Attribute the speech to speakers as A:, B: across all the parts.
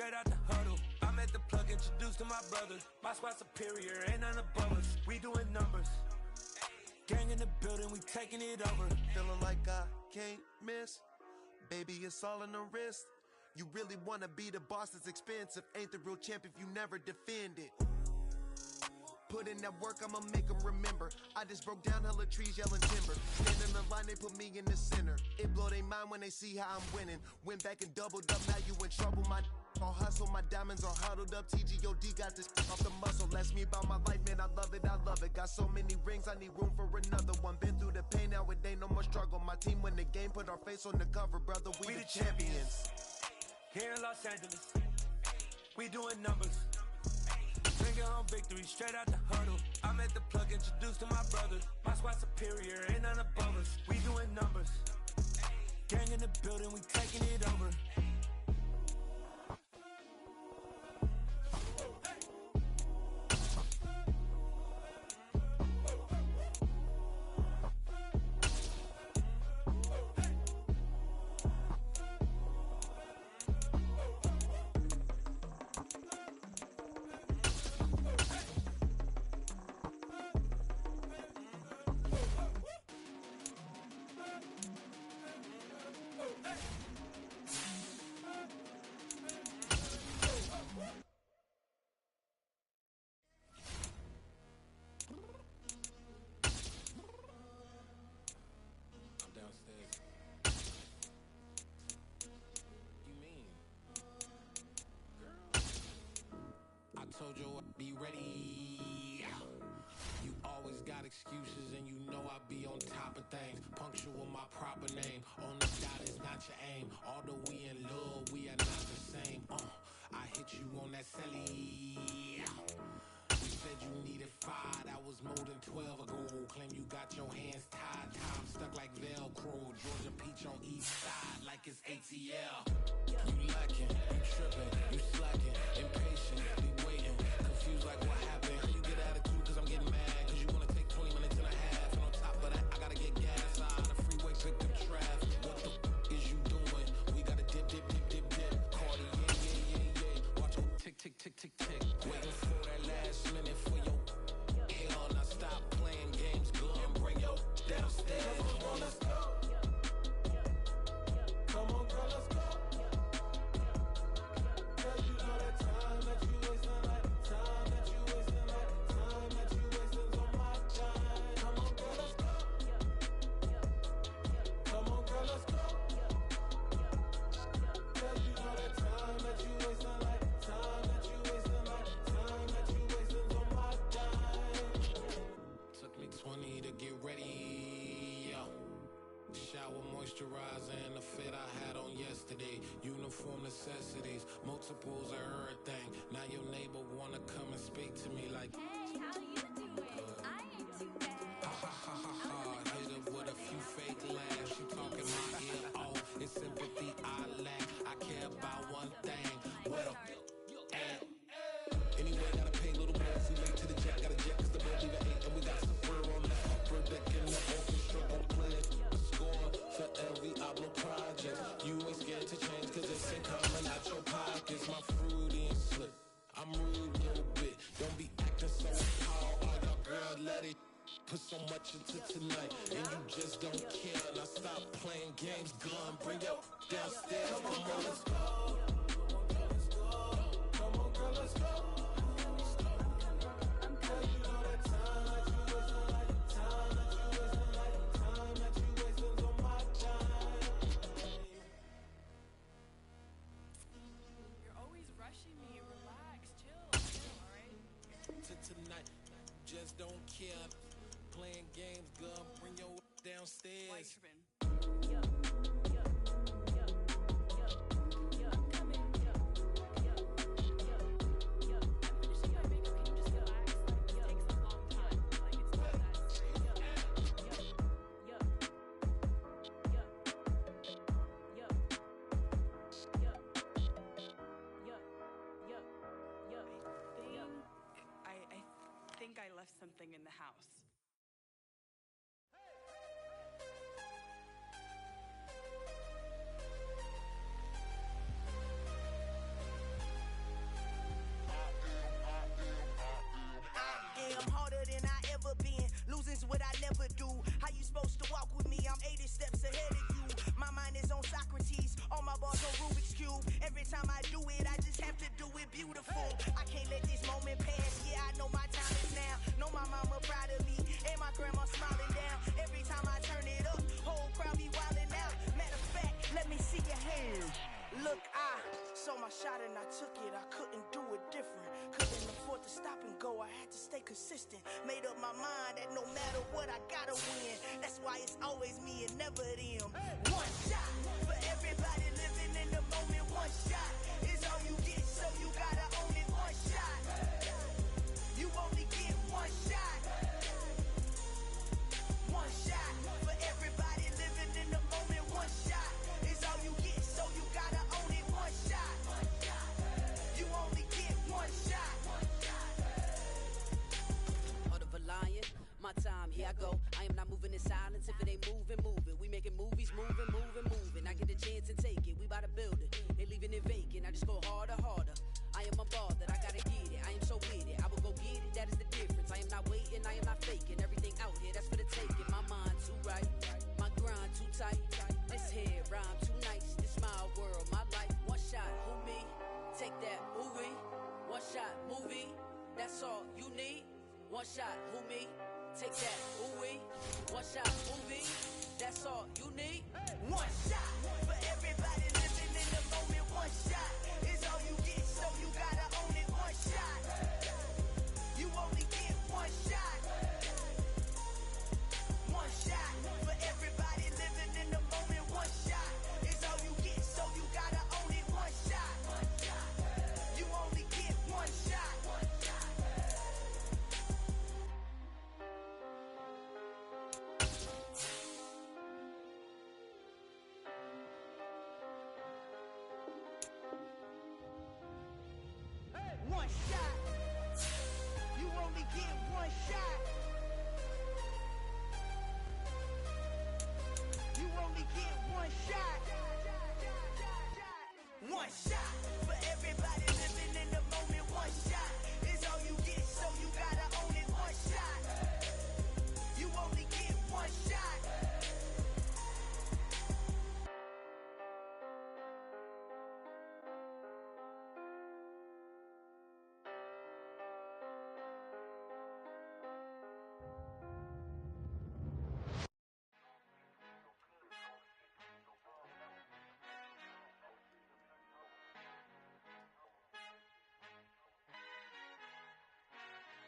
A: straight out the huddle. I'm at the plug, introduced to my brothers. My squad superior, ain't none above us. We doing numbers. Gang in the building, we taking it over.
B: Feeling like I can't miss. Baby, it's all in the wrist. You really wanna be the boss, it's expensive. Ain't the real champ if you never defend it. Put in that work, I'ma make them remember. I just broke down hella trees, yelling timber. Stand in the line, they put me in the center. It blow they mind when they see how I'm winning. Went back and doubled up, now you in trouble. My all hustle, my diamonds are huddled up. TGOD got this off the muscle. That's me about my life, man, I love it, I love it. Got so many rings, I need room for another one. Been through the pain, now it ain't no more struggle. My team win the game, put our face on the cover, brother, we the champions.
A: Here in Los Angeles, we doing numbers. Bringing home victory, straight out the huddle. I'm at the plug, introduced to my brothers. My squad superior, ain't none above us. We doing numbers. Gang in the building, we taking it over.
C: Told you I'd be ready. You always got excuses and you know I be on top of things. Punctual my proper name. On the dot is not your aim. Although we in love, we are not the same. I hit you on that celly. You said you needed 5, that was more than 12 ago. Claim you got your hands tied, time stuck like Velcro. Georgia Peach on east side like it's ATL. You lacking, you tripping, you slacking, impatient, be waiting, confused like what happened. You get attitude cause I'm getting mad, cause you wanna take 20 minutes and a half. And on top of that, I gotta get gas out of the freeway, pick up traffic. What the is you doing? We gotta dip, dip, dip, dip, dip. Cardi, yeah. Watch it tick, tick, tick, tick, tick. Waiting for that last minute for your hell. Now stop playing games, go and bring your downstairs. Come on, let's go. Come on, girl, let's go. Cause you know that time that you wasting, like time that you wasting, like time that you wasting on my time. Come on, girl, let's go. Come on, girl, let's go. Cause you know that time that you wasting, like time that you wasting, like time that you wasting on my time. Took me 20 to get ready, yo. Shower, moisturizer, and the fit I had on yesterday. Uniform necessities, multiples of everything. Now your neighbor wanna come and speak to me like,
D: hey, how you doing? I ain't too bad.
C: ha ha ha ha ha. Hit her with a few fake laughs. She talking my ear off. It's sympathy I lack. I care about one thing. What up? Anyway, gotta pay a little more. We late to the jack, gotta jet cause the boat leave at 8. And we got some fur on the upper deck in the orchestra. Gon' play a score for every album project. You ain't scared to change cause it's ain't coming out your pockets. My fruity and slip. I'm rude a little bit. Don't be acting so tall. All y'all girl, let it put so much into tonight. And you just don't care. Now stop playing games, gun, bring your downstairs. Come on, let's go. Come on, girl, let's go. Cause you know that time that you wasting, like time that you wasting, like time that you wasting on my time.
D: You're always rushing me. Relax, chill, alright?
C: To tonight, just don't care. Playing games, gun, bring your downstairs.
D: Why you tripping? I'm coming. I'm finishing my makeup. Can you just relax? Like, this takes a long time. Like, it's not I think I left something in the house.
E: move. Every time I do it, I just have to do it beautiful. I can't let this moment pass. Yeah, I know my time is now. Know my mama proud of me, and my grandma smiling down. Every time I turn it up, whole crowd be wildin' out. Matter of fact, let me see your hands. Look, I saw my shot and I took it. I couldn't do it different. Couldn't afford to stop and go. I had to stay consistent. Made up my mind that no matter what, I gotta win. That's why it's always me and never them. One shot for everybody living in the moment. One shot is all you get, so you gotta own it. One shot. You only get one shot. One shot for everybody living in the moment. One shot is all you get, so you gotta own it. One shot. You only get one shot.
F: Heart of a lion, my time, here I go. I am not moving in silence. If it ain't moving, moving. We making movies, moving, moving, moving. I get a chance and take it. We bout to build it. They leaving it vacant. I just go harder, harder. I am a ball that I gotta get it. I am so with it. I will go get it. That is the difference. I am not waiting. I am not faking. Everything out here, that's for the taking. My mind too right. My grind too tight. This head rhyme too nice. This my world, my life. One shot, who me? Take that, movie. One shot, movie. That's all you need. One shot, who me? Take that, ooh-wee. One shot, movie. That's all you need.
E: One shot for everybody living in the moment. One shot is all you get, so you gotta own it. One shot. You only get one shot. One shot for everybody living in the moment. One shot is all you get, so you gotta own it. One shot. You only get one shot. One shot. You only get one shot. You only get one shot. One shot for everybody living in the moment. One shot is all you get, so you gotta own it. One shot. You only get one shot.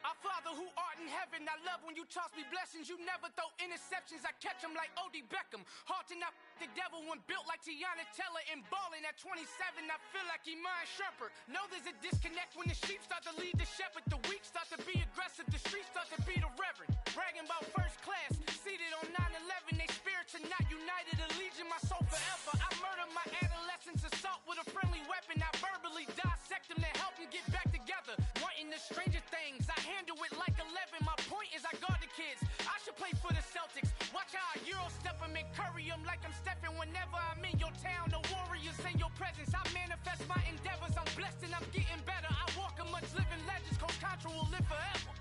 A: Our Father who art in heaven, I love when you toss me blessings. You never throw interceptions, I catch them like O.D. Beckham. Hard to knock the devil when built like Tiana Teller and balling at 27. I feel like Iman Shumpert. Know there's a disconnect when the sheep start to lead the shepherd. The weak start to be aggressive, the streets start to be the reverend. Bragging about first class, seated on 9/11. They spirits are not united, allegiance my soul forever. I murder my adolescence, assault with a friendly weapon. I verbally dissect them to help them get back together. Wanting the stranger things, I handle it like 11. My point is I guard the kids. I should play for the Celtics. Watch how I Euro step them and curry them like I'm Stephen. Whenever I'm in your town, the Warriors in your presence. I manifest my endeavors. I'm blessed and I'm getting better. I walk amongst living legends. Coach Contra will live forever.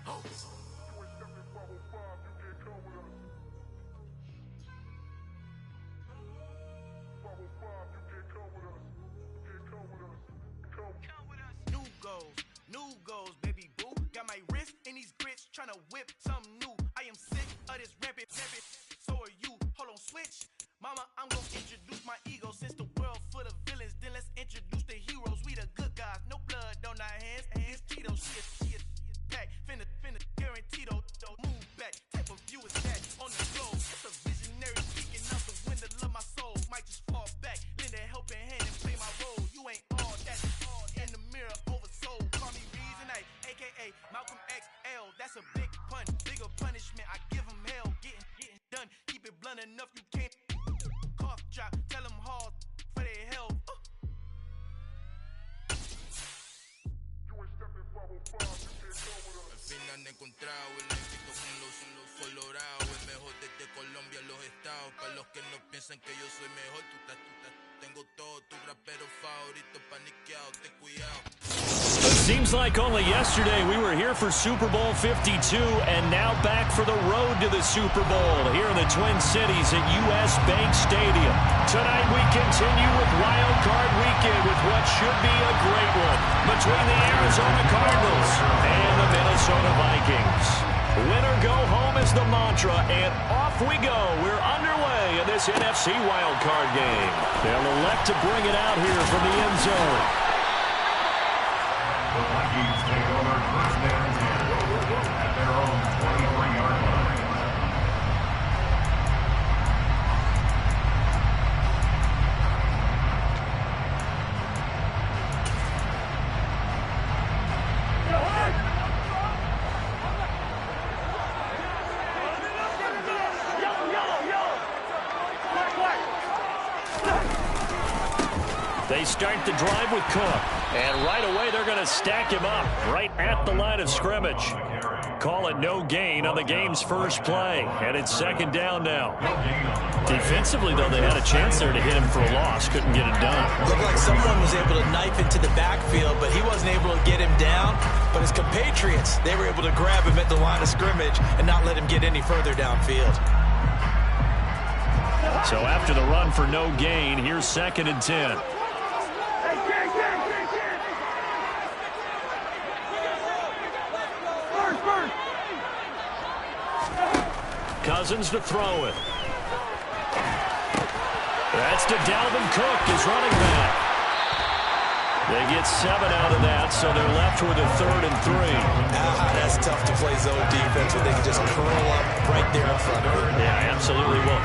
A: Oh.
G: New goals, baby boo. Got my wrist in these grits, tryna whip something new. I am sick of this rampant. So are you. Hold on, switch. Mama, I'm gonna introduce my ego. Since the world full of villains, then let's introduce the heroes. We the good guys, no blood on our hands. Hands Tito, she is back. Finna, guaranteed. Move back. Type of view is that on the globe. It's a visionary speaking out the window of my soul. Might just fall back, lend a helping hand and play my role. You ain't all that. In the mirror, oversold. Call me Reason A, aka Malcolm XL. That's a big pun, bigger punishment. I give him hell, getting done. Keep it blunt enough, you can't. Cough drop, tell them hard for their help.
C: Al fin han encontrado el éxito con los colorados. El mejor desde Colombia, los estados. Para los que no piensan que yo soy mejor, tengo todo, tu rapero favorito paniqueado, ten cuidado.
H: Seems like only yesterday we were here for Super Bowl 52 and now back for the road to the Super Bowl here in the Twin Cities at US Bank Stadium. Tonight we continue with Wild Card Weekend with what should be a great one between the Arizona Cardinals and the Minnesota Vikings. Win or go home is the mantra, and off we go. We're underway in this NFC Wild Card game. They'll elect to bring it out here from the end zone.
I: The Vikings take over first and 10 at their own 23-yard line.
H: They start the drive with Cook. And right away, they're going to stack him up right at the line of scrimmage. Call it no gain on the game's first play. And it's second down now. Defensively, though, they had a chance there to hit him for a loss. Couldn't get it done.
J: Looked like someone was able to knife into the backfield, but he wasn't able to get him down. But his compatriots, they were able to grab him at the line of scrimmage and not let him get any further downfield.
H: So after the run for no gain, here's second and 10. Cousins to throw it. That's to Dalvin Cook, his running back. They get 7 out of that, so they're left with a 3rd and 3.
J: That's tough to play zone defense when they can just curl up right there in front of it.
H: Yeah, absolutely. Well,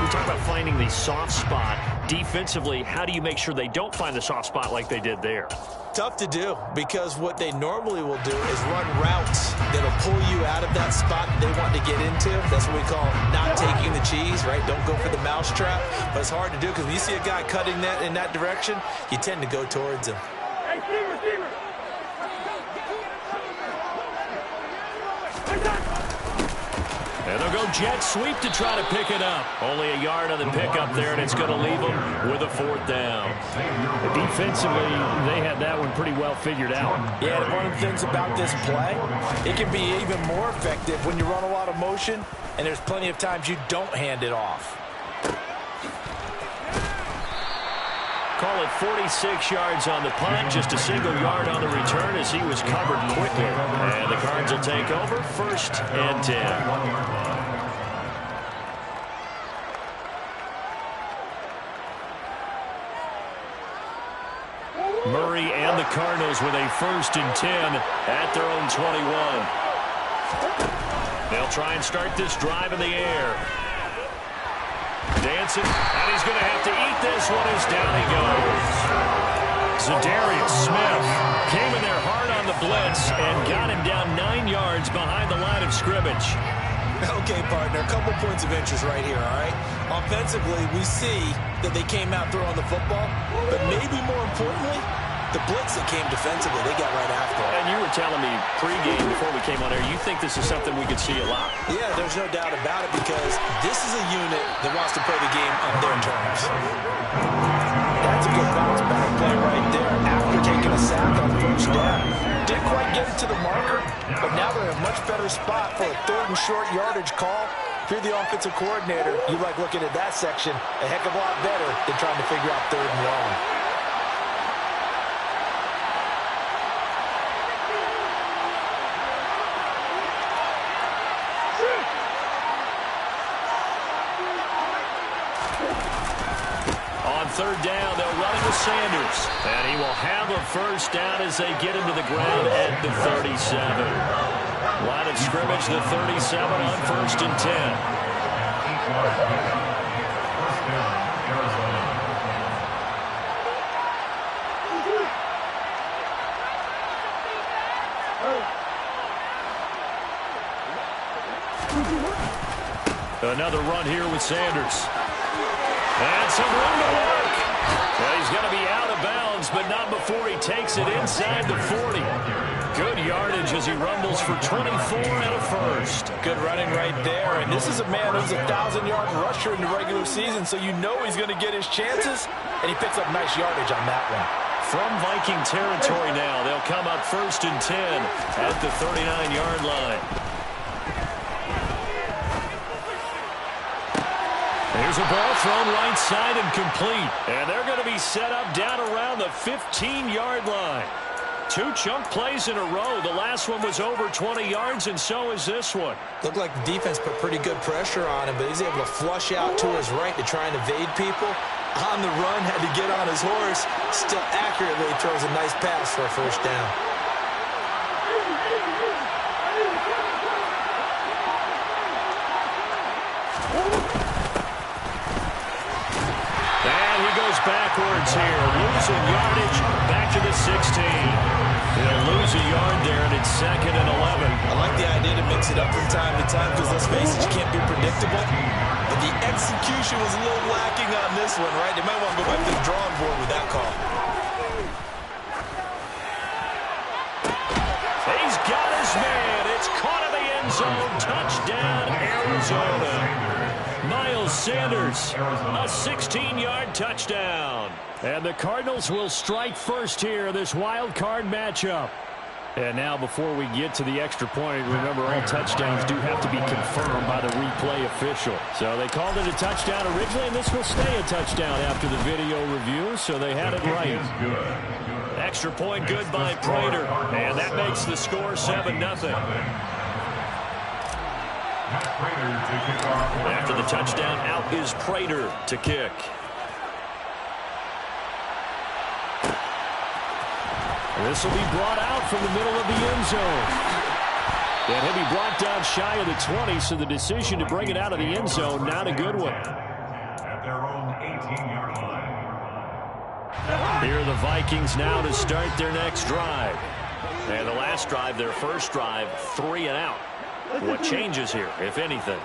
H: we talk about finding the soft spot. Defensively, how do you make sure they don't find the soft spot like they did there?
J: Tough to do, because what they normally will do is run routes that'll pull you out of that spot they want to get into. That's what we call not taking the cheese, right? Don't go for the mousetrap. But it's hard to do because when you see a guy cutting that in that direction, you tend to go towards him.
I: Hey, receiver!
H: And they'll go jet sweep to try to pick it up. Only a yard on the pickup there, and it's going to leave them with a 4th down. Defensively, they had that one pretty well figured out.
J: Yeah, and one of the things about this play, it can be even more effective when you run a lot of motion, and there's plenty of times you don't hand it off.
H: Call it 46 yards on the punt, just a single yard on the return as he was covered quickly. And the Cards will take over, 1st and 10. Murray and the Cardinals with a 1st and 10 at their own 21. They'll try and start this drive in the air. Dancing, and he's going to have to eat this one as down he goes. Zadarius Smith came in there hard on the blitz and got him down 9 yards behind the line of scrimmage.
J: Okay, partner, a couple points of interest right here, all right? Offensively, we see that they came out throwing the football, but maybe more importantly, the blitz that came defensively, they got right after it.
H: And you were telling me pregame before we came on air, you think this is something we could see a lot.
J: Yeah, there's no doubt about it, because this is a unit that wants to play the game on their terms. That's a good bounce back play right there after taking a sack on 1st down. Didn't quite get it to the marker, but now they're in a much better spot for a 3rd and short yardage call. If you're the offensive coordinator, you like looking at that section a heck of a lot better than trying to figure out 3rd and long.
H: On 3rd down, they'll run it with Sanders. And he will have a 1st down as they get him to the ground at the 37. Line of scrimmage, the 37 on 1st and 10. Another run here with Sanders. And some room to work. Well, he's going to be out of bounds, but not before he takes it inside the 40. Good yardage as he rumbles for 24 and a 1st.
J: Good running right there. And this is a man who's a 1,000-yard rusher in the regular season, so you know he's going to get his chances. And he picks up nice yardage on that one.
H: From Viking territory now, they'll come up 1st and 10 at the 39-yard line. Here's a ball thrown right side and complete. And they're going to be set up down around the 15-yard line. 2 chunk plays in a row. The last one was over 20 yards, and so is this one.
J: Looked like the defense put pretty good pressure on him, but he's able to flush out to his right to try and evade people. On the run, had to get on his horse. Still accurately throws a nice pass for a first down.
H: And he goes backwards here, losing yardage back to the 16. He'll lose a yard there, and it's 2nd and 11.
J: I like the idea to mix it up from time to time because, let's face it, you can't be predictable. But the execution was a little lacking on this one, right? They might want to go back to the drawing board with that call.
H: He's got his man. It's caught in the end zone. Touchdown, Arizona. Miles Sanders, a 16-yard touchdown. And the Cardinals will strike first here, this wild card matchup. And now before we get to the extra point, remember all touchdowns do have to be confirmed by the replay official. So they called it a touchdown originally, and this will stay a touchdown after the video review, so they had it right. Extra point good by Prater, and that makes the score 7-0. After the touchdown, out is Prater to kick. This will be brought out from the middle of the end zone. And he'll be brought down shy of the 20, so the decision to bring it out of the end zone, not a good one.
I: At their own 18-yard line.
H: Here are the Vikings now to start their next drive. And the last drive, their first drive, 3 and out. What changes here, if anything?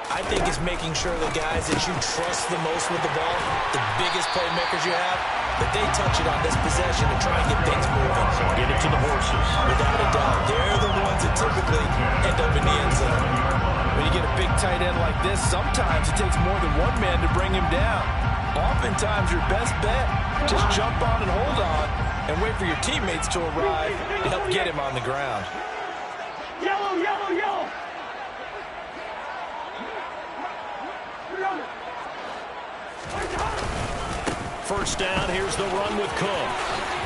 J: I think it's making sure the guys that you trust the most with the ball, the biggest playmakers you have, that they touch it on this possession to try and get things moving.
H: Get it to the horses.
J: Without a doubt, they're the ones that typically end up in the end zone.
K: When you get a big tight end like this, sometimes it takes more than one man to bring him down. Oftentimes, your best bet, just jump on and hold on and wait for your teammates to arrive to help get him on the ground.
L: Yellow, yellow, yellow!
H: First down, here's the run with Cook.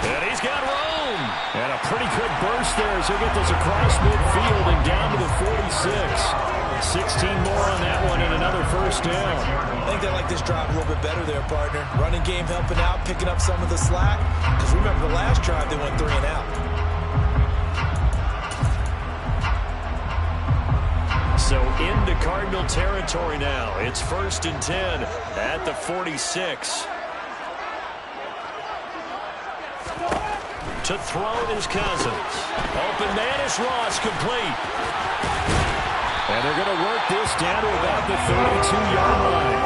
H: And he's got room. And a pretty good burst there as he'll get this across midfield and down to the 46. 16 more on that one and another first down.
J: I think they like this drive a little bit better there, partner. Running game helping out, picking up some of the slack. Because remember the last drive, they went 3 and out.
H: So into Cardinal territory now. It's 1st and 10 at the 46. To throw is Cousins. Open man is Ross, complete. And they're going to work this down to about the 32-yard line.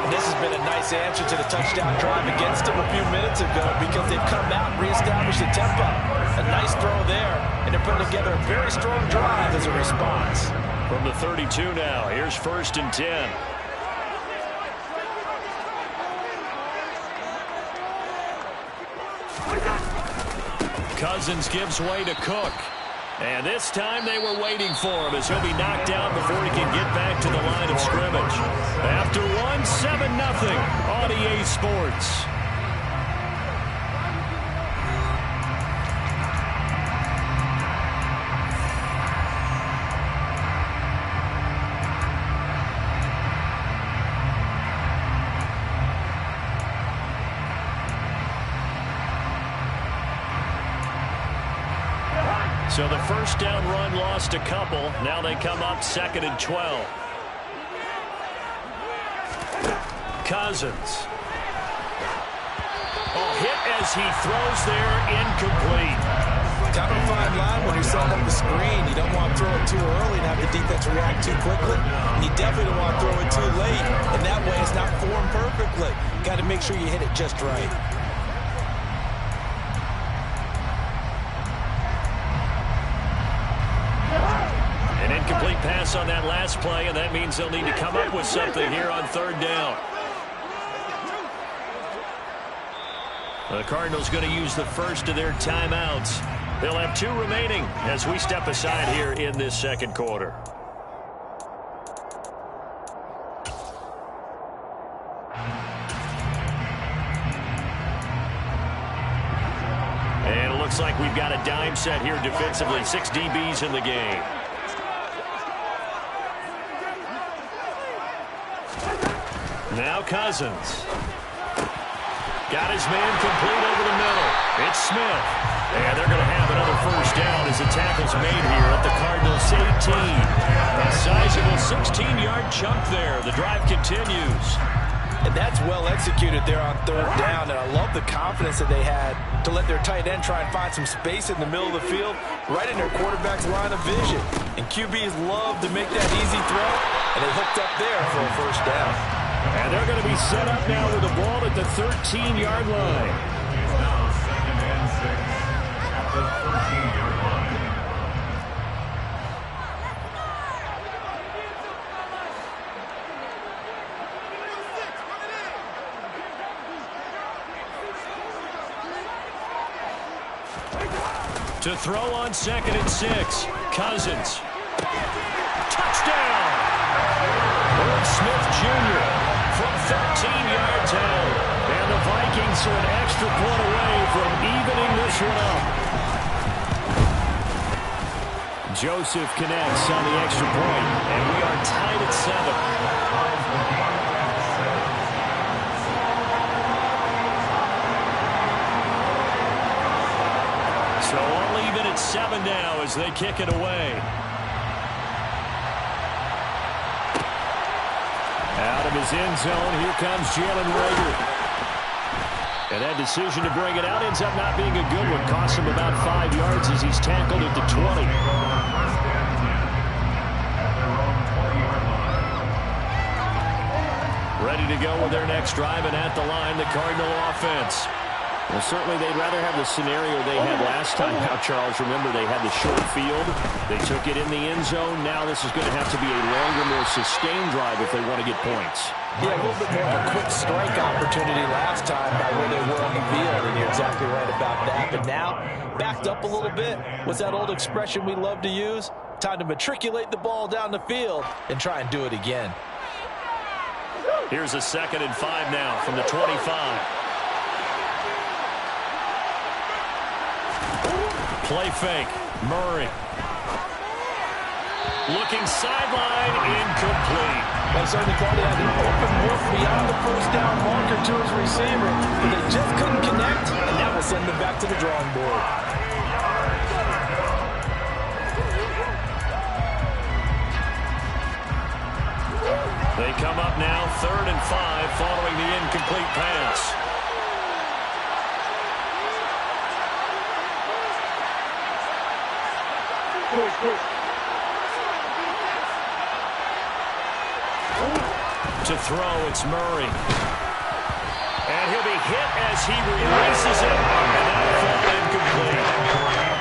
K: And this has been a nice answer to the touchdown drive against them a few minutes ago because they've come out and reestablished the tempo. A nice throw there, and they're putting together a very strong drive as a response.
H: From the 32 now, here's 1st and 10. Cousins gives way to Cook. And this time they were waiting for him as he'll be knocked down before he can get back to the line of scrimmage. After one, 7-0 on EA Sports. So the first down run lost a couple. Now they come up 2nd and 12. Cousins. Oh, hit as he throws there, incomplete.
K: Kind of a fine line when you're setting up the screen. You don't want to throw it too early and have the defense react too quickly. And you definitely don't want to throw it too late. And that way it's not formed perfectly. Got to make sure you hit it just right.
H: An incomplete pass on that last play, and that means they'll need to come up with something here on 3rd down. The Cardinals going to use the first of their timeouts. They'll have 2 remaining as we step aside here in this second quarter. And it looks like we've got a dime set here defensively. 6 DBs in the game. Now Cousins. Got his man complete over the middle. It's Smith. And they're going to have another first down as the tackle's made here at the Cardinals 18. A sizable 16-yard chunk there. The drive continues.
K: And that's well executed there on 3rd down. And I love the confidence that they had to let their tight end try and find some space in the middle of the field, right in their quarterback's line of vision. And QBs love to make that easy throw, and they hooked up there for a first down.
H: And they're going to be set up now with the ball at the 13-yard line.
I: Now 2nd and 6 at the 13-yard line.
H: To throw on 2nd and 6. Cousins. Touchdown! Irv Smith Jr. from 13 yards out. And the Vikings are an extra point away from evening this one up. Joseph connects on the extra point, and we are tied at 7. So all even at 7 now as they kick it away. Out of his end zone, here comes Jalen Reagor. And that decision to bring it out ends up not being a good one. Costs him about 5 yards as he's tackled at the 20. Ready to go with their next drive, and at the line, the Cardinal offense. Well, certainly they'd rather have the scenario they had last time out, Charles. Remember, they had the short field. They took it in the end zone. Now this is going to have to be a longer, more sustained drive if they want to get points.
K: Yeah, a little bit more of a quick strike opportunity last time by where they were on the field, and you're exactly right about that. But now, backed up a little bit. What's that old expression we love to use? Time to matriculate the ball down the field and try and do it again.
H: Here's a 2nd and 5 now from the 25. Play fake. Murray. Looking sideline, incomplete.
K: They certainly thought he had an open look beyond the first down marker to his receiver, but they just couldn't connect, and that will send them back to the drawing board.
H: They come up now 3rd and 5 following the incomplete pass. To throw, it's Murray. And he'll be hit as he releases it, and that'll fall incomplete.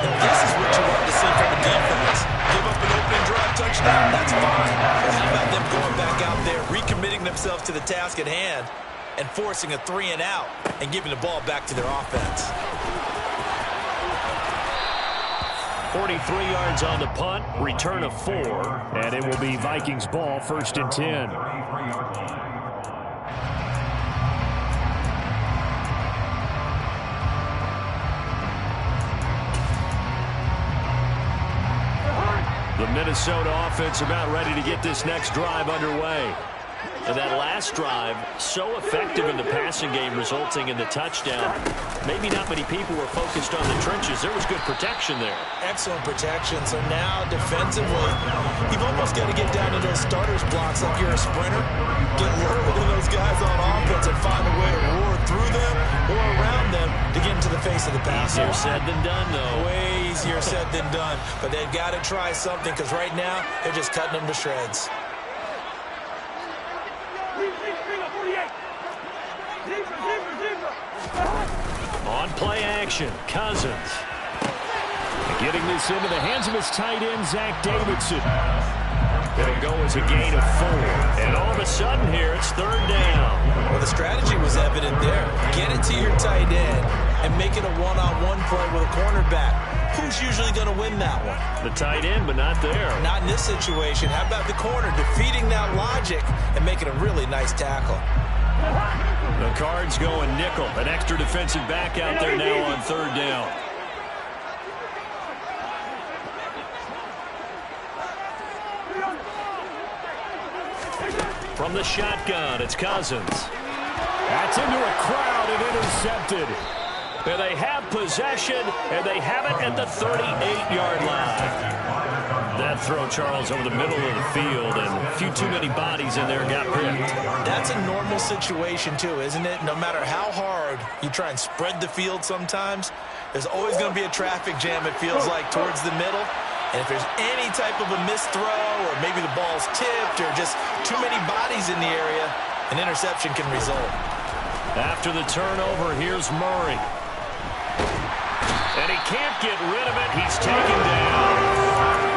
K: And this is what you want to see from a defense. Give up an opening drive touchdown, that's fine. But how about them going back out there, recommitting themselves to the task at hand, and forcing a 3 and out, and giving the ball back to their offense.
H: 43 yards on the punt, return of 4, and it will be Vikings ball, 1st and 10. The Minnesota offense about ready to get this next drive underway. And that last drive, so effective in the passing game, resulting in the touchdown. Maybe not many people were focused on the trenches. There was good protection there.
K: Excellent protection. So now, defensively, you've almost got to get down to those starters blocks like you're a sprinter. Get lower than those guys on offense and find a way to roar through them or around them to get into the face of the passer.
H: Easier said than done, though.
K: Way easier said than done. But they've got to try something because right now, they're just cutting them to shreds.
H: On play action, Cousins. Getting this into the hands of his tight end, Zach Davidson. It'll go as a gain of 4. And all of a sudden here, it's third down.
J: Well, the strategy was evident there. Get it to your tight end and make it a one-on-one play with a cornerback. Who's usually going to win that one?
H: The tight end, but not there.
J: Not in this situation. How about the corner defeating that logic and making a really nice tackle?
H: The Cards going nickel. An extra defensive back out there now on third down. From the shotgun, it's Cousins. That's into a crowd and intercepted. And they have possession, and they have it at the 38-yard line. That throw, Charles, over the middle of the field, and a few too many bodies in there got picked.
J: That's a normal situation, too, isn't it? No matter how hard you try and spread the field sometimes, there's always going to be a traffic jam, it feels like, towards the middle. And if there's any type of a missed throw, or maybe the ball's tipped, or just too many bodies in the area, an interception can result.
H: After the turnover, here's Murray. And he can't get rid of it. He's taken down.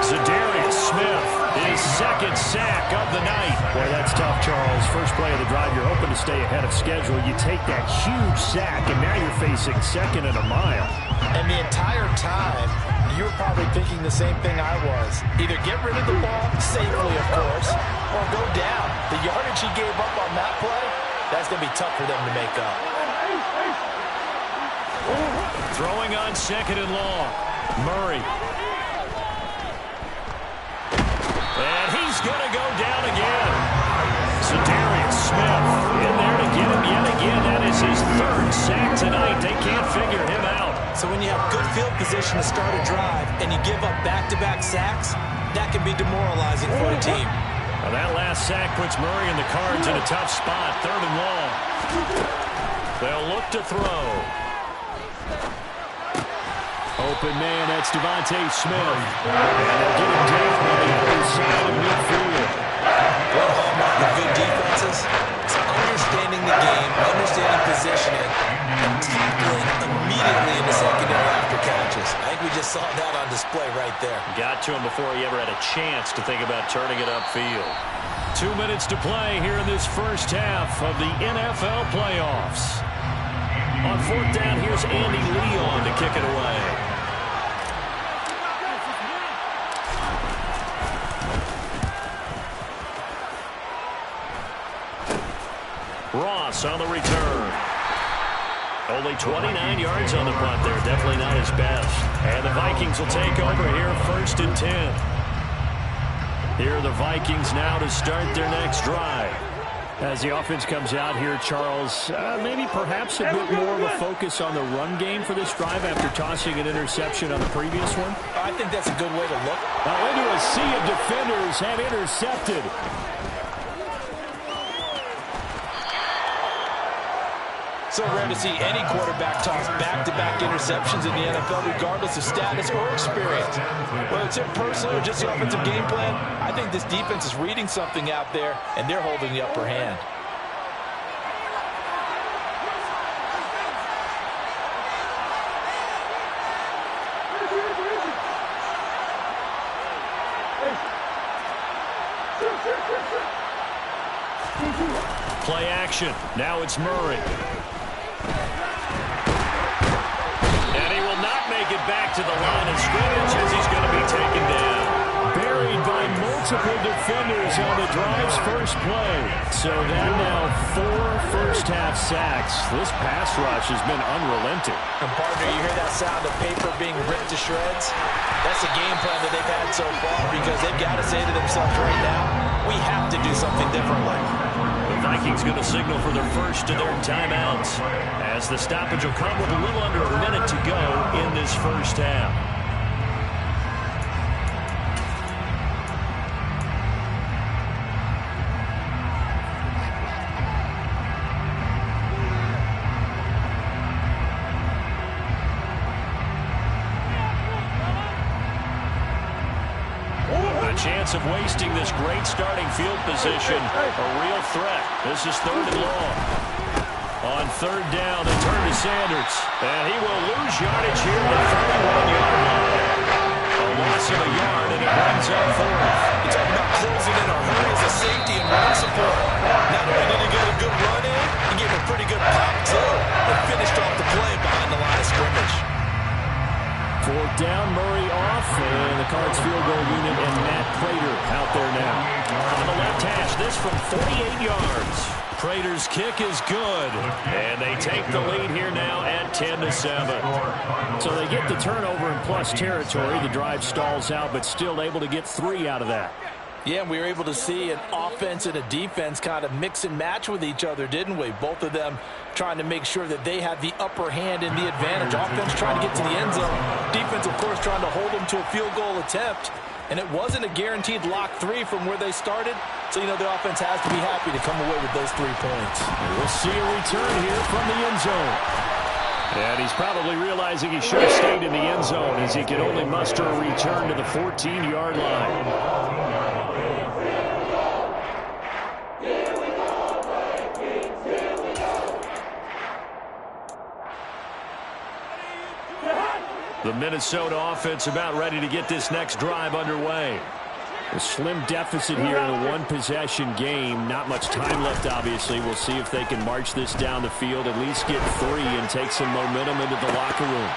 H: Za'Darius Smith, his second sack of the night.
M: Boy, that's tough, Charles. First play of the drive, you're hoping to stay ahead of schedule. You take that huge sack, and now you're facing second and a mile.
K: And the entire time, you were probably thinking the same thing I was. Either get rid of the ball, safely, of course, or go down. The yardage he gave up on that play, that's going to be tough for them to make up.
H: Throwing on second and long. Murray. And he's going to go down again. Za'Darius Smith in there to get him yet again. That is his third sack tonight. They can't figure him out.
J: So when you have good field position to start a drive and you give up back-to-back sacks, that can be demoralizing for the team.
H: Well, that last sack puts Murray and the Cards in a tough spot. Third and long. They'll look to throw. Open man, that's Devontae Smith. And they'll get him down on the other side of midfield.
J: One hallmark of good defenses is understanding the game, understanding positioning, and tackling immediately in the secondary after catches. I think we just saw that on display right there.
H: Got to him before he ever had a chance to think about turning it upfield. 2 minutes to play here in this first half of the NFL playoffs. On fourth down, here's Andy Leon to kick it away. Ross on the return. Only 29 yards on the punt there. Definitely not his best. And the Vikings will take over here first and 10. Here are the Vikings now to start their next drive.
M: As the offense comes out here, Charles, maybe perhaps a bit more of a focus on the run game for this drive after tossing an interception on the previous one.
J: I think that's a good way to look.
M: Now into a sea of defenders and intercepted.
K: So rare to see any quarterback toss back-to-back interceptions in the NFL, regardless of status or experience. Whether it's him personally or just the offensive game plan, I think this defense is reading something out there, and they're holding the upper hand.
H: Play action. Now it's Murray. And he will not make it back to the line of scrimmage as he's going to be taken down.
M: Buried by multiple defenders on the drive's first play. So that now 4 first-half sacks. This pass rush has been unrelenting.
K: And partner, you hear that sound of paper being ripped to shreds? That's the game plan that they've had so far because they've got to say to themselves right now, we have to do something differently.
H: The Vikings going to signal for their first of their timeouts as the stoppage will come with a little under a minute to go in this first half. Chance of wasting this great starting field position. A real threat. This is third and long. On third down, they turn to Sanders. And he will lose yardage here at the 31-yard line. A loss him a yard, and it brings up fourth.
K: You're talking about closing in a hurry as a safety and run support. Not only did he get a good run in, he gave a pretty good pop, too, and finished off the play behind the line of scrimmage.
M: Fourth down, Murray off, and the Cards field goal unit and Matt Prater out there now. On the left hash, this from 48 yards. Prater's kick is good, and they take the lead here now at 10-7. So they get the turnover in plus territory. The drive stalls out, but still able to get 3 out of that.
K: Yeah, we were able to see an offense and a defense kind of mix and match with each other, didn't we? Both of them trying to make sure that they had the upper hand and the advantage. Offense trying to get to the end zone. Defense, of course, trying to hold them to a field goal attempt. And it wasn't a guaranteed lock 3 from where they started. So, the offense has to be happy to come away with those 3 points.
M: We'll see a return here from the end zone. And he's probably realizing he should have stayed in the end zone as he could only muster a return to the 14-yard line. The Minnesota offense about ready to get this next drive underway. A slim deficit here in a one-possession game. Not much time left, obviously. We'll see if they can march this down the field, at least get 3 and take some momentum into the locker room.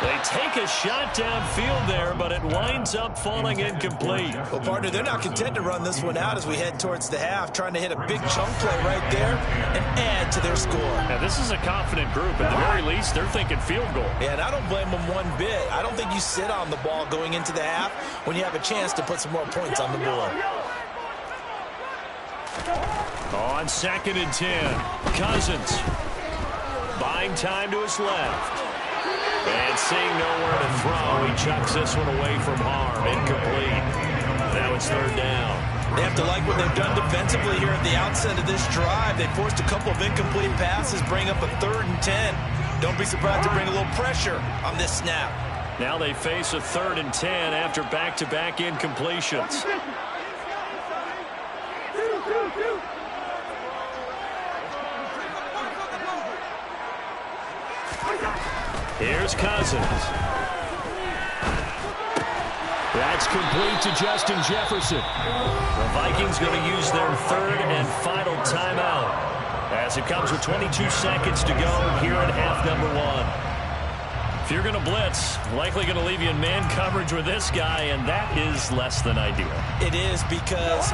M: They take a shot downfield there, but it winds up falling incomplete.
K: Well, partner, they're not content to run this one out as we head towards the half, trying to hit a big chunk play right there and add to their score.
M: Now, this is a confident group. At the very least, they're thinking field goal.
K: Yeah, and I don't blame them one bit. I don't think you sit on the ball going into the half when you have a chance to put some more points on the board.
M: On 2nd and 10, Cousins buying time to his left. And seeing nowhere to throw, he chucks this one away from harm. Incomplete. Now it's 3rd down.
K: They have to like what they've done defensively here at the outset of this drive. They forced a couple of incomplete passes, bring up a 3rd and 10. Don't be surprised to bring a little pressure on this snap.
M: Now they face a 3rd and 10 after back-to-back incompletions. Here's Cousins. That's complete to Justin Jefferson. The Vikings going to use their 3rd and final timeout as it comes with 22 seconds to go here in half number 1. If you're going to blitz, likely going to leave you in man coverage with this guy, and that is less than ideal.
K: It is, because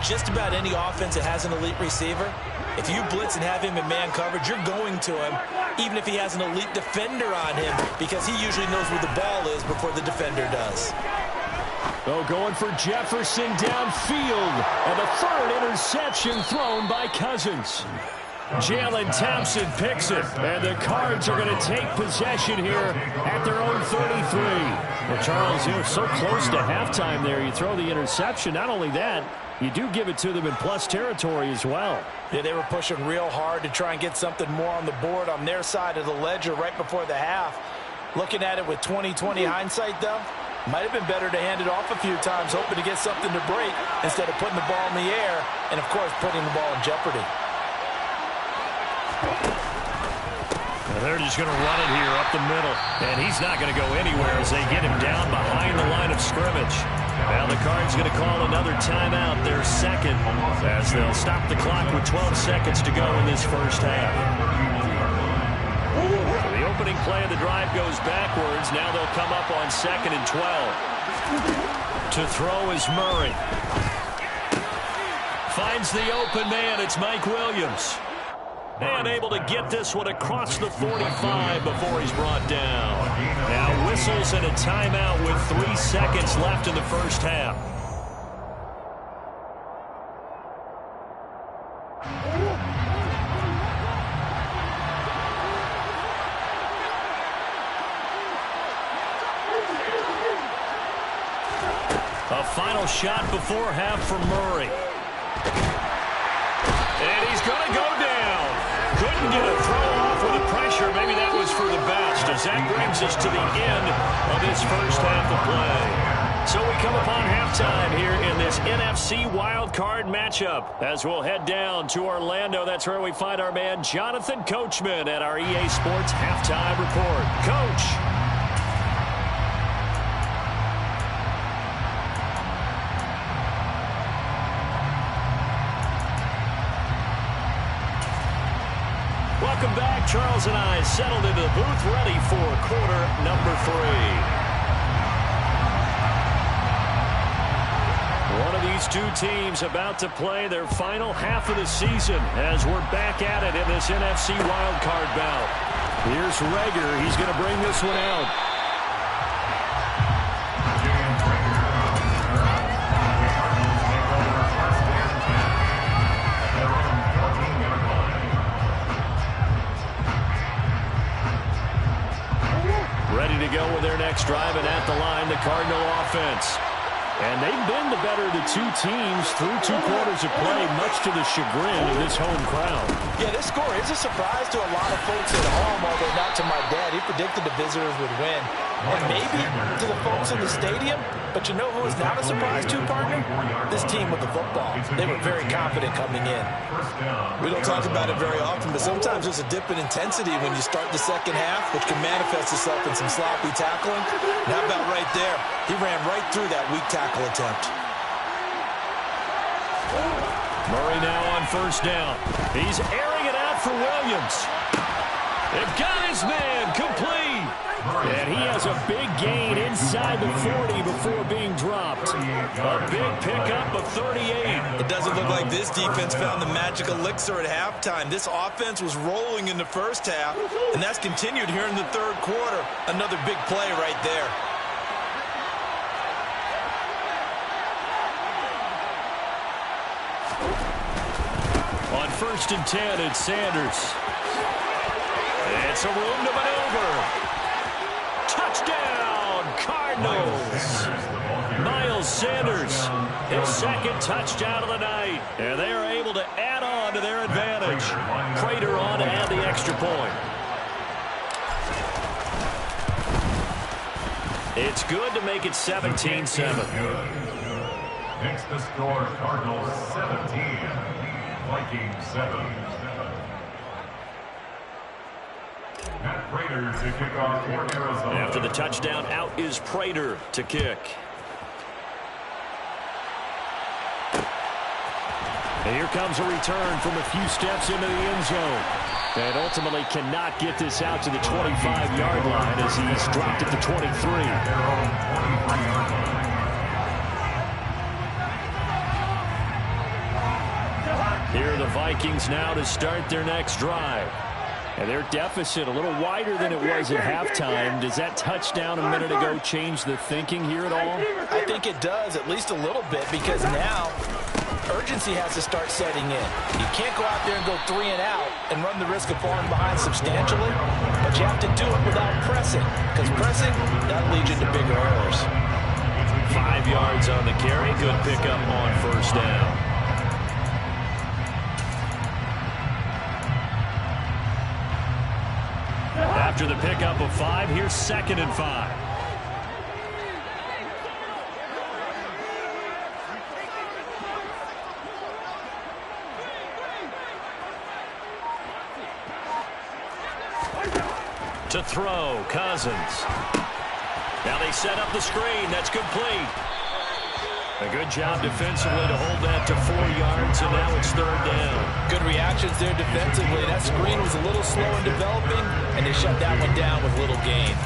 K: just about any offense that has an elite receiver, if you blitz and have him in man coverage, you're going to him, even if he has an elite defender on him, because he usually knows where the ball is before the defender does.
M: Oh, going for Jefferson downfield, and the 3rd interception thrown by Cousins. Jalen Thompson picks it, and the Cards are going to take possession here at their own 33. Well, Charles, you're so close to halftime there. You throw the interception. Not only that, you do give it to them in plus territory as well.
K: Yeah, they were pushing real hard to try and get something more on the board on their side of the ledger right before the half. Looking at it with 20/20 hindsight, though, might have been better to hand it off a few times, hoping to get something to break instead of putting the ball in the air and, of course, putting the ball in jeopardy.
M: Now they're just going to run it here up the middle, and he's not going to go anywhere as they get him down behind the line of scrimmage. Now the Cards going to call another timeout, their 2nd, as they'll stop the clock with 12 seconds to go in this first half. So the opening play of the drive goes backwards. Now they'll come up on 2nd and 12. To throw is Murray. Finds the open man. It's Mike Williams. And able to get this one across the 45 before he's brought down. Now whistles and a timeout with 3 seconds left in the first half. A final shot before half for Murray. And he's going to go down. Couldn't get a throw off with the pressure. Maybe that was for the best, as that brings us to the end of this first half of play. So we come upon halftime here in this NFC wildcard matchup as we'll head down to Orlando. That's where we find our man Jonathan Coachman at our EA Sports Halftime Report. Coach. Charles and I settled into the booth, ready for quarter number 3. One of these two teams about to play their final half of the season as we're back at it in this NFC wildcard bout. Here's Rager. He's going to bring this one out. Ready to go with their next drive, and at the line, the Cardinal offense. And they've been the better of the two teams through 2 quarters of play, much to the chagrin of this home crowd.
K: Yeah, this score is a surprise to a lot of folks at home, although not to my dad. He predicted the visitors would win. And maybe to the folks in the stadium, but you know who is not a surprise to, partner? This team with the football. They were very confident coming in.
J: We don't talk about it very often, but sometimes there's a dip in intensity when you start the second half, which can manifest itself in some sloppy tackling. And how about right there? He ran right through that weak tackle attempt.
M: Murray now on first down. He's airing it out for Williams. They've got his man complete. And he has a big gain inside the 40 before being dropped. A big pickup of 38.
J: It doesn't look like this defense found the magic elixir at halftime. This offense was rolling in the first half, and that's continued here in the third quarter. Another big play right there.
M: On 1st and 10, it's Sanders. It's a room to maneuver. Touchdown, Cardinals. Miles Sanders, his second touchdown of the night. And they are able to add on to their advantage. Prater on to add the extra point. It's good to make it 17-7.
I: Makes the score Cardinals 17, Vikings 7. Matt Prater to kick off for Arizona.
M: After the touchdown, out is Prater to kick. And here comes a return from a few steps into the end zone. And ultimately cannot get this out to the 25-yard line as he's dropped at the 23. Here are the Vikings now to start their next drive. And their deficit a little wider than it was at halftime. Does that touchdown a minute ago change the thinking here at all?
K: I think it does, at least a little bit, because now urgency has to start setting in. You can't go out there and go 3 and out and run the risk of falling behind substantially, but you have to do it without pressing, because pressing, that leads you to bigger errors.
M: 5 yards on the carry. Good pickup on first down. After the pickup of 5, here's 2nd and 5. To throw, Cousins. Now they set up the screen. That's complete. A good job defensively to hold that to 4 yards, and now it's 3rd down.
K: Good reactions there defensively. That screen was a little slow in developing, and they shut that one down with little gain.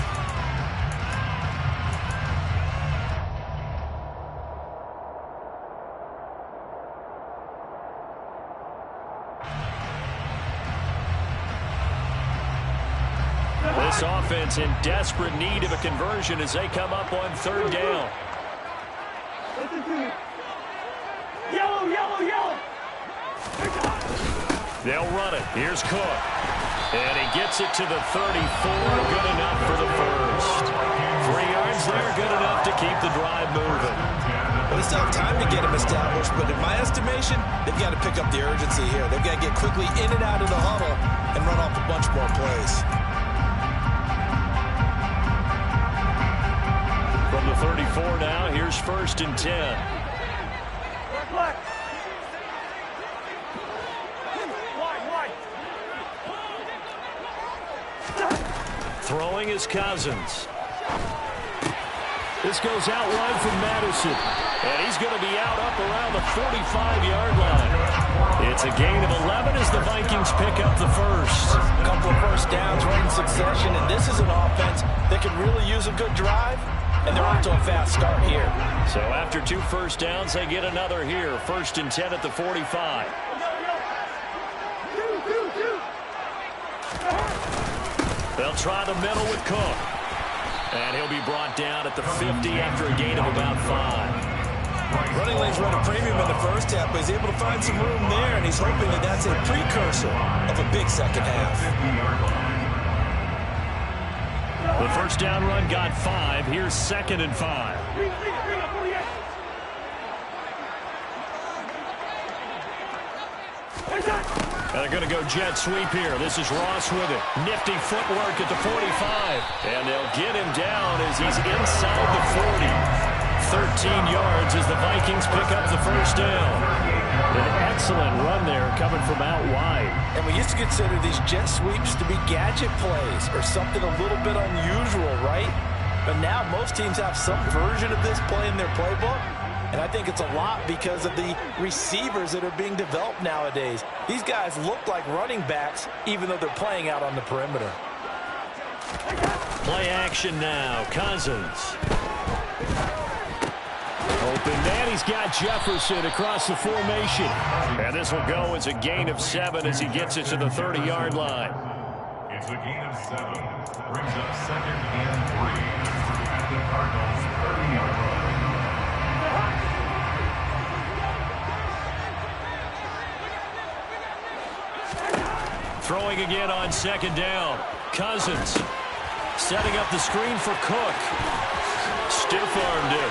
M: This offense in desperate need of a conversion as they come up on 3rd down.
L: Yellow, yellow, yellow.
M: They'll run it. Here's Cook. And he gets it to the 34. Good enough for the first. 3 yards there. Good enough to keep the drive moving.
J: Well, they still have time to get him established, but in my estimation, they've got to pick up the urgency here. They've got to get quickly in and out of the huddle and run off a bunch more plays.
M: From the 34 now, here's 1st and 10. Throwing is Cousins. This goes out wide from Madison. And he's going to be out up around the 45-yard line. It's a gain of 11 as the Vikings pick up the first.
K: A couple of first downs right in succession, and this is an offense that could really use a good drive, and they're off to a fast start here.
M: So after 2 first downs, they get another here. 1st and 10 at the 45. They'll try the middle with Cook. And he'll be brought down at the 50 after a gain of about 5.
K: Running lanes run a premium in the first half, but he's able to find some room there, and he's hoping that that's a precursor of a big second half.
M: The first down run got 5. Here's 2nd and 5. They're going to go jet sweep here. This is Ross with it. Nifty footwork at the 45. And they'll get him down as he's inside the 40. 13 yards as the Vikings pick up the first down. An excellent run there coming from out wide.
K: And we used to consider these jet sweeps to be gadget plays or something a little bit unusual, right? But now most teams have some version of this play in their playbook. And I think it's a lot because of the receivers that are being developed nowadays. These guys look like running backs even though they're playing out on the perimeter.
M: Play action now. Cousins. Open man, he's got Jefferson across the formation. And this will go as a gain of 7 as he gets it to the 30-yard line.
I: It's a gain of 7. Brings up 2nd and 3 at the Cardinals' 30-yard line.
M: Throwing again on 2nd down. Cousins setting up the screen for Cook. Stiff-armed him.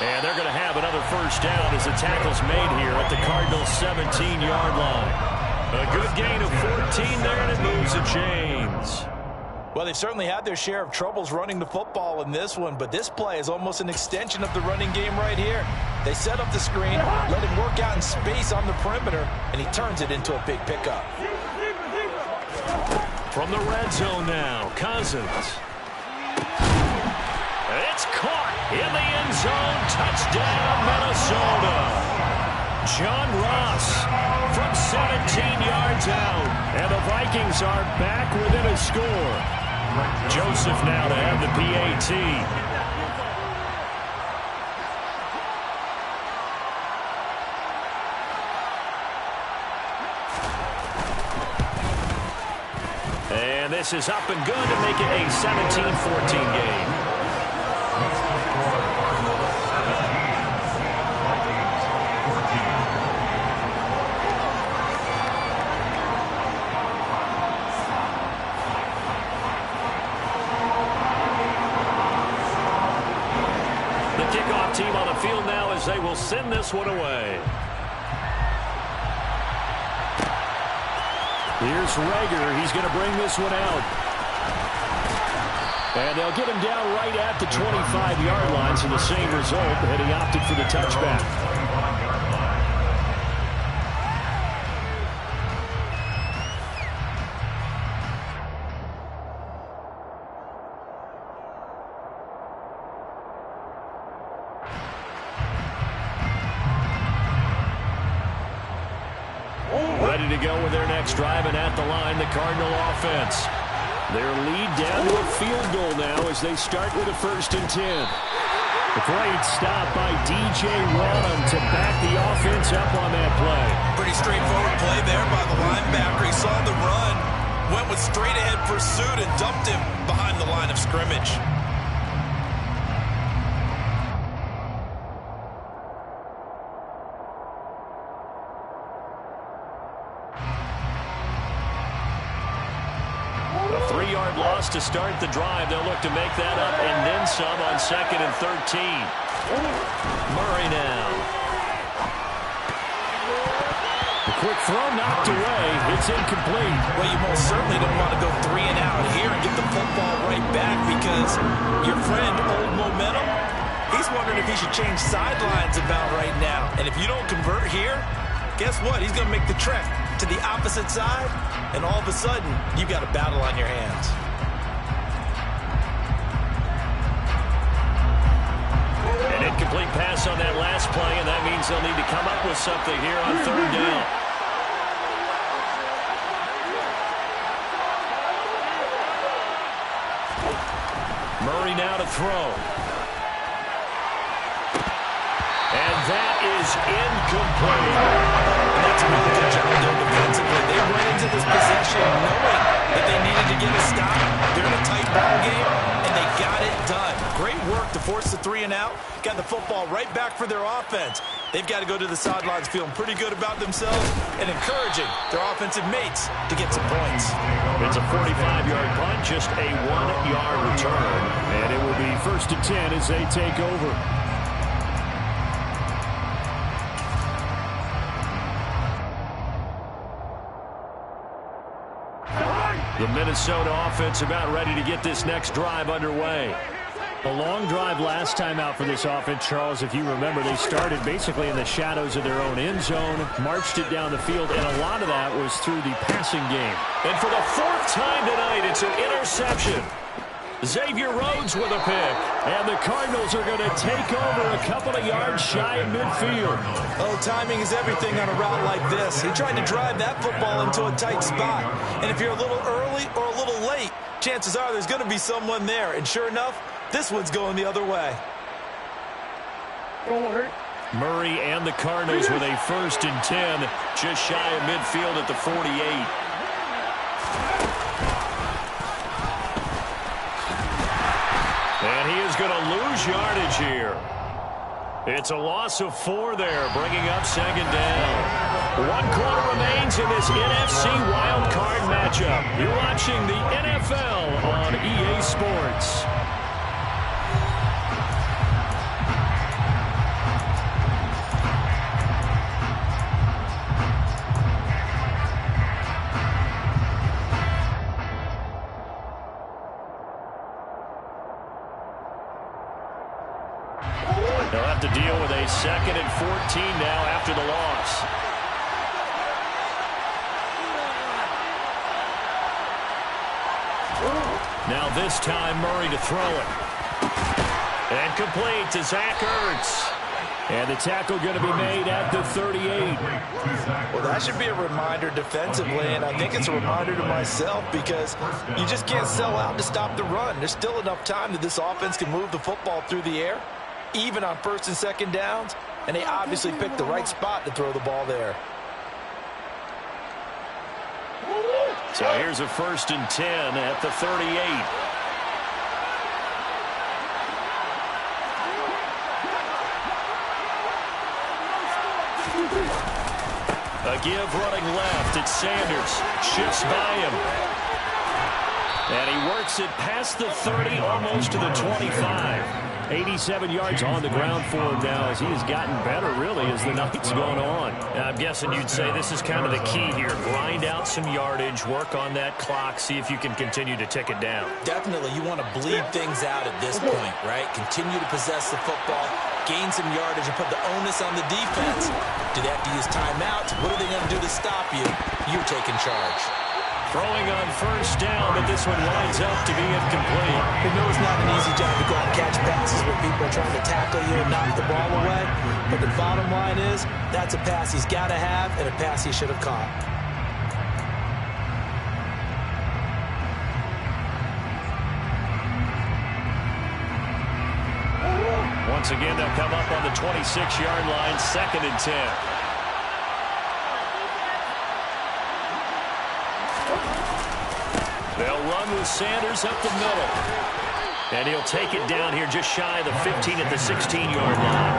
M: And they're going to have another first down as the tackle's made here at the Cardinals' 17-yard line. A good gain of 14 there, and it moves the chains.
K: Well, they've certainly had their share of troubles running the football in this one, but this play is almost an extension of the running game right here. They set up the screen, let him work out in space on the perimeter, and he turns it into a big pickup.
M: From the red zone now, Cousins. It's caught in the end zone. Touchdown, Minnesota. John Ross from 17 yards out. And the Vikings are back within a score. Joseph now to have the PAT. And this is up and good to make it a 17-14 game. The kickoff team on the field now as they will send this one away. Here's Rager. He's going to bring this one out. And they'll get him down right at the 25-yard line, so the same result, and he opted for the touchback. Ready to go with their next drive, and at the line, the Cardinal offense. Their lead down to a field goal now as they start with a 1st and 10. A great stop by DJ Ronham to back the offense up on that play.
K: Pretty straightforward play there by the linebacker. He saw the run, went with straight-ahead pursuit, and dumped him behind the line of scrimmage.
M: Loss to start the drive. They'll look to make that up and then some on 2nd and 13. Murray now. The quick throw knocked away. It's incomplete.
K: Well, you most certainly don't want to go 3 and out here and get the football right back because your friend, Old Momentum, he's wondering if he should change sidelines about right now. And if you don't convert here, guess what? He's going to make the trek to the opposite side, and all of a sudden, you've got a battle on your hands.
M: An incomplete pass on that last play, and that means they'll need to come up with something here on 3rd down. Murray now to throw. And that is incomplete.
J: And that's a really good job there defensively. They went into this possession knowing that they needed to get a stop. They're in a tight ball game, and they got it done. Great work to force the 3 and out. Got the football right back for their offense. They've got to go to the sidelines feeling pretty good about themselves and encouraging their offensive mates to get some points.
M: It's a 45-yard punt, just a 1-yard return. And it will be 1st and 10 as they take over. The Minnesota offense about ready to get this next drive underway. A long drive last time out for this offense, Charles. If you remember, they started basically in the shadows of their own end zone, marched it down the field, and a lot of that was through the passing game. And for the 4th time tonight, it's an interception. Xavier Rhodes with a pick, and the Cardinals are going to take over a couple of yards shy of midfield.
J: Oh, timing is everything on a route like this. He tried to drive that football into a tight spot. And if you're a little early or a little late, chances are there's going to be someone there. And sure enough, this one's going the other way.
M: Murray and the Cardinals with a 1st and 10, just shy of midfield at the 48. And he is going to lose yardage here. It's a loss of 4 there, bringing up 2nd down. 1 quarter remains in this NFC wildcard matchup. You're watching the NFL on EA Sports. They'll have to deal with a 2nd and 14 now after the loss. Now this time Murray to throw it. And complete to Zach Ertz. And the tackle going to be made at the 38.
J: Well, that should be a reminder defensively, and I think it's a reminder to myself because you just can't sell out to stop the run. There's still enough time that this offense can move the football through the air, even on 1st and 2nd downs, and they obviously picked the right spot to throw the ball there.
M: So here's a 1st and 10 at the 38. A give running left. It's Sanders. Shifts by him. And he works it past the 30, almost to the 25. 87 yards on the ground for him now as he has gotten better, really, as the night's gone on.
H: I'm guessing you'd say this is kind of the key here. Grind out some yardage, work on that clock, see if you can continue to tick it down.
J: Definitely, you want to bleed things out at this point, right? Continue to possess the football, gain some yardage, and put the onus on the defense. Do they have to use timeouts? What are they going to do to stop you? You're taking charge.
M: Throwing on 1st down, but this one winds up to be incomplete.
J: We know it's not an easy job to go out and catch passes where people are trying to tackle you and knock the ball away. But the bottom line is, that's a pass he's got to have and a pass he should have caught.
M: Once again, they'll come up on the 26-yard line, 2nd and 10. They'll run with Sanders up the middle. And he'll take it down here just shy of the 15 at the 16-yard line.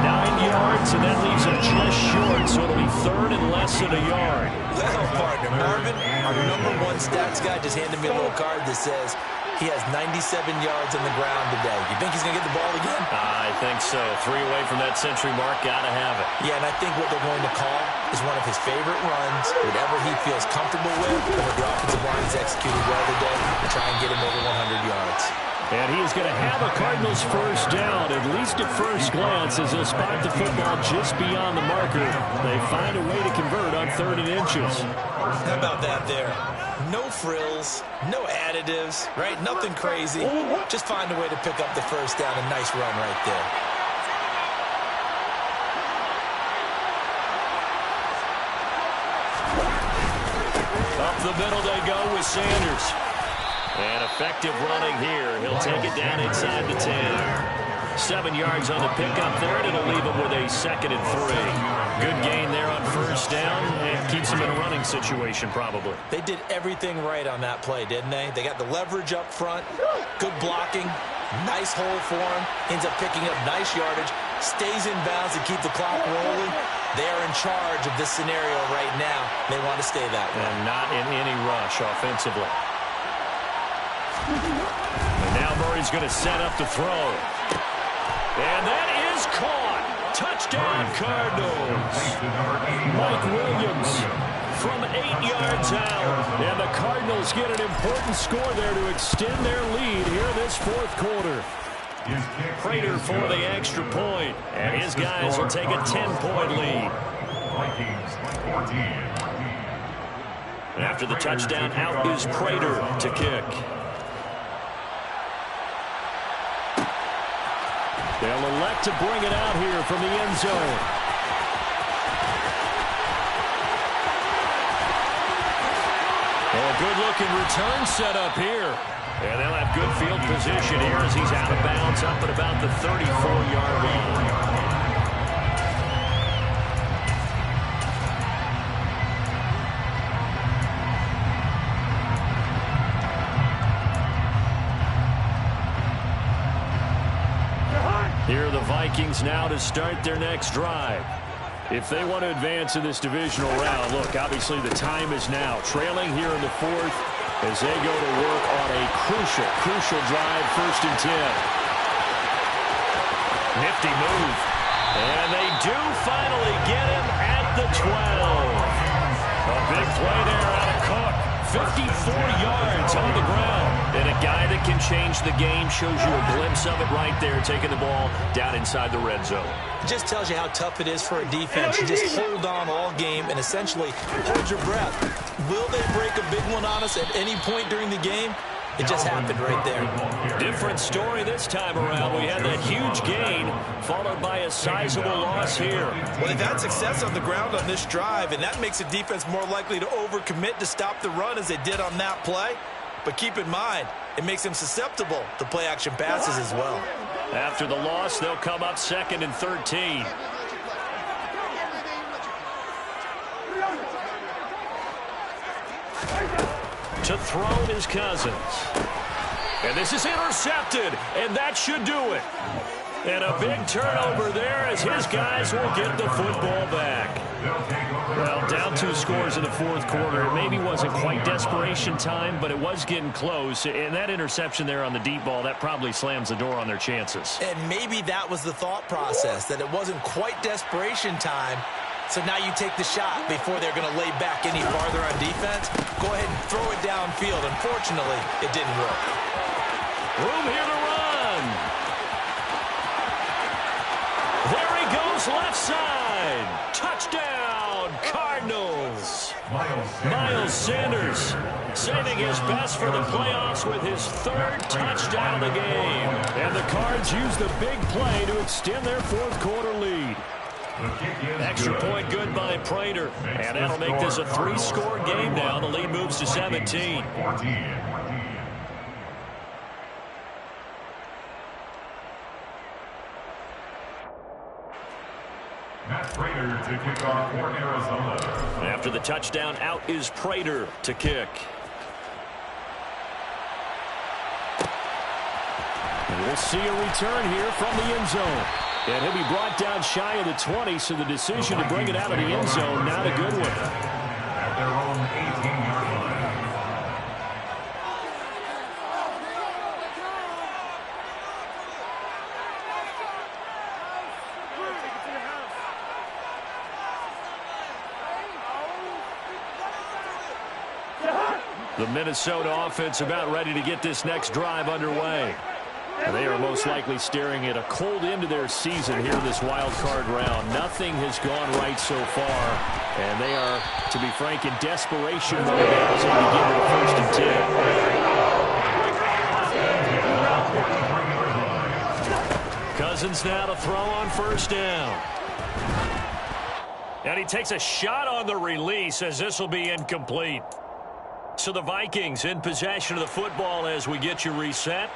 M: 9 yards, and that leaves him just short, so it'll be 3rd and less than a yard.
J: Well, partner, Marvin, our #1 stats guy just handed me a little card that says he has 97 yards on the ground today. You think he's going to get the ball again?
M: I think so. 3 away from that century mark. Got to have it.
J: Yeah, and I think what they're going to call is one of his favorite runs, whatever he feels comfortable with, and what the offensive line has executed well today to try and get him over 100 yards.
M: And he is going to have a Cardinals 1st down, at least at first glance, as they'll spot the football just beyond the marker. They find a way to convert on 3rd and inches.
J: How about that there? No frills, no additives, right? Nothing crazy. Just find a way to pick up the 1st down. A nice run right there.
M: Up the middle they go with Sanders. And effective running here. He'll take it down inside the 10. 7 yards on the pickup there, and it'll leave him with a 2nd and 3. Good gain there on first down, and keeps him in a running situation probably.
J: They did everything right on that play, didn't they? They got the leverage up front, good blocking, nice hole for him, ends up picking up nice yardage, stays in bounds to keep the clock rolling. They are in charge of this scenario right now. They want to stay that way.
M: And not in any rush offensively. And now Murray's going to set up the throw. And that is caught. Touchdown, Cardinals. Mike Williams from 8 yards out. And the Cardinals get an important score there to extend their lead here this 4th quarter. Prater for the extra point. And his guys will take a 10-point lead. After the touchdown, out is Prater to kick. They'll elect to bring it out here from the end zone. A good-looking return set up here. And they'll have good field position here as he's out of bounds up at about the 34-yard line. Here are the Vikings now to start their next drive. If they want to advance in this divisional round, look, obviously the time is now. Trailing here in the 4th as they go to work on a crucial drive, 1st and 10. Nifty move. And they do finally get him at the 12. A big play there out of Cook. 54 yards on the ground. And a guy that can change the game, shows you a glimpse of it right there, taking the ball down inside the red zone.
J: It just tells you how tough it is for a defense. You just hold on all game and essentially hold your breath. Will they break a big one on us at any point during the game? It just happened right there.
M: Different story this time around. We had that huge gain followed by a sizable loss here.
J: Well, they've had success on the ground on this drive, and that makes a defense more likely to overcommit to stop the run as they did on that play. But keep in mind, it makes them susceptible to play-action passes as well.
M: After the loss, they'll come up 2nd and 13. To throw is Cousins. And this is intercepted, and that should do it. And a big turnover there as his guys will get the football back. Well, down 2 scores in the 4th quarter. It maybe wasn't quite desperation time, but it was getting close. And that interception there on the deep ball, that probably slams the door on their chances.
J: And maybe that was the thought process, that it wasn't quite desperation time. So now you take the shot before they're going to lay back any farther on defense. Go ahead and throw it downfield. Unfortunately, it didn't work.
M: Room here to run. There he goes, left side. Touchdown, Cardinals. Miles Sanders saving his best for the playoffs with his 3rd touchdown of the game. And the Cards use the big play to extend their 4th quarter lead. Extra point good by Prater. And that'll make this a 3-score game now. The lead moves to 17.
I: Prater to kick off for Arizona.
M: After the touchdown, out is Prater to kick. And we'll see a return here from the end zone. And he'll be brought down shy of the 20, so the decision to bring it out of the end zone, not a good one.
I: At their own 18-yard line.
M: The Minnesota offense about ready to get this next drive underway. And they are most likely staring at a cold end to their season here in this wild card round. Nothing has gone right so far. And they are, to be frank, in desperation mode now as they begin their 1st and 10. Cousins now to throw on 1st down. And he takes a shot on the release as this will be incomplete.
H: So the Vikings in possession of the football as we get you reset.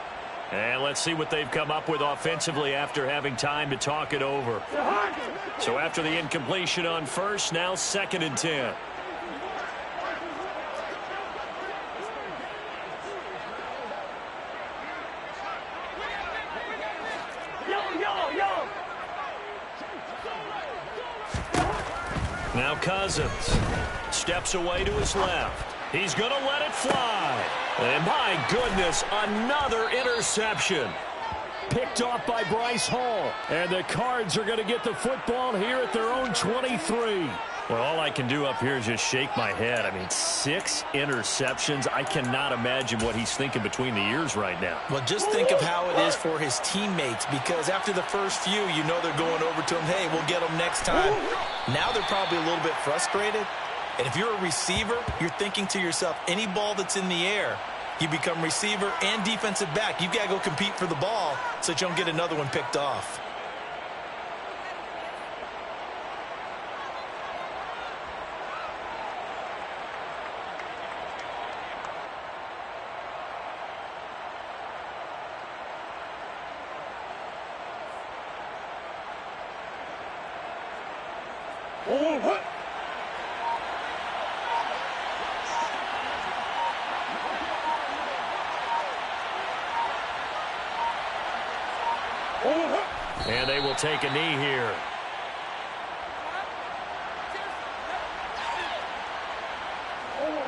H: And let's see what they've come up with offensively after having time to talk it over. So after the incompletion on first, now 2nd and 10. Now Cousins steps away to his left. He's going to let it fly. And my goodness, another interception. Picked off by Bryce Hall. And the Cards are going to get the football here at their own 23. Well, all I can do up here is just shake my head. I mean, 6 interceptions. I cannot imagine what he's thinking between the ears right now.
K: Well, just think of how it is for his teammates, because after the first few, you know they're going over to him, hey, we'll get them next time. Now they're probably a little bit frustrated. And if you're a receiver, you're thinking to yourself, any ball that's in the air, you become receiver and defensive back. You've got to go compete for the ball so that you don't get another one picked off.
H: And they will take a knee here.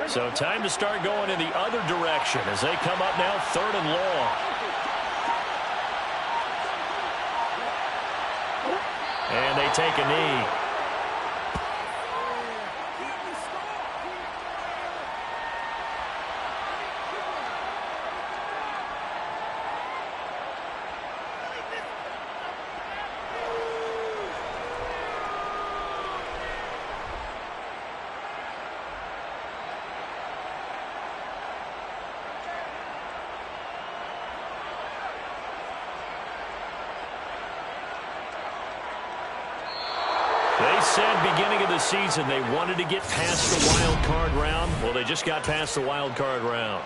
H: So time to start going in the other direction as they come up now 3rd and long. And they take a knee. They said beginning of the season they wanted to get past the wild card round. Well, they just got past the wild card round.